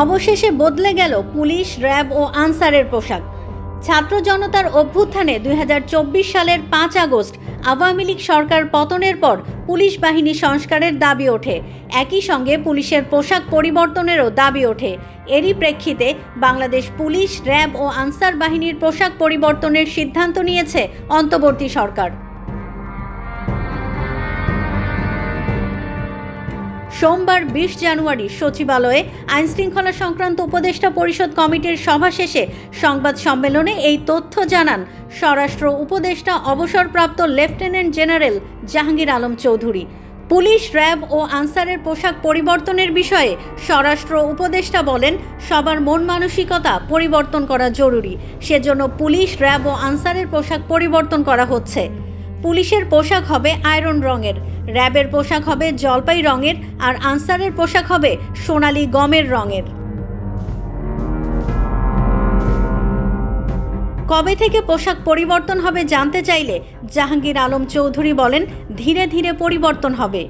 অবশেষে বদলে গেল পুলিশ, র্যাব ও আনসারের পোশাক। ছাত্র জনতার অভ্যুত্থানে 2024 সালের 5 আগস্ট আওয়ামী লীগ সরকার পতনের পর পুলিশ বাহিনী সংস্কারের দাবি ওঠে। একই সঙ্গে পুলিশের পোশাক পরিবর্তনেরও দাবি ওঠে। এরই প্রেক্ষিতে বাংলাদেশ পুলিশ, র্যাব ও আনসার বাহিনীর পোশাক পরিবর্তনের সিদ্ধান্ত নিয়েছে অন্তর্বর্তী সরকার। সোমবার 20 জানুয়ারি সচিবালয়ে আইনশৃঙ্খলা সংক্রান্ত উপদেষ্টা পরিষদ কমিটির সভা শেষে সংবাদ সম্মেলনে এই তথ্য জানান স্বরাষ্ট্র উপদেষ্টা অবসরপ্রাপ্ত lieutenant general Jahangir Alam Chowdhury. Police, RAB ও আনসারের পোশাক পরিবর্তনের বিষয়ে স্বরাষ্ট্র উপদেষ্টা বলেন, সবার মন মানসিকতা পরিবর্তন করা জরুরি। সেজন্য পুলিশ, র্যাব ও আনসারের পোশাক পরিবর্তন করা হচ্ছে। পুলিশের পোশাক হবে আয়রন রঙের, র্যাবের পোশাক হবে জলপাই রঙের আর আনসারের পোশাক হবে সোনালী গমের রঙের। কবে থেকে পোশাক পরিবর্তন হবে জানতে চাইলে জাহাঙ্গীর আলম চৌধুরী বলেন, ধীরে ধীরে পরিবর্তন হবে।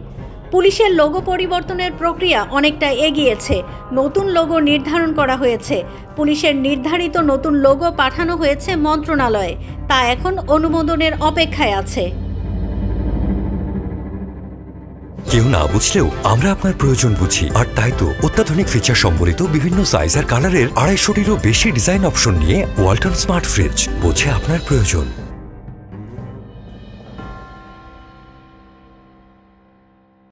পুলিশের লোগো পরিবর্তনের প্রক্রিয়া অনেকটা এগিয়েছে। নতুন লোগো নির্ধারণ করা হয়েছে। পুলিশের নির্ধারিত নতুন লোগো পাঠানো হয়েছে মন্ত্রণালয়ে, তা এখন অনুমোদনের অপেক্ষায় আছে। কেউ না বুঝলেও আমরা আপনার প্রয়োজন বুঝি, আর তাই তো অত্যাধুনিক ফিচার সম্বলিত বিভিন্ন সাইজ আর কালারের 250-টিরও বেশি ডিজাইন অপশন নিয়ে ওয়ালটন স্মার্ট ফ্রিজ বোঝে আপনার প্রয়োজন।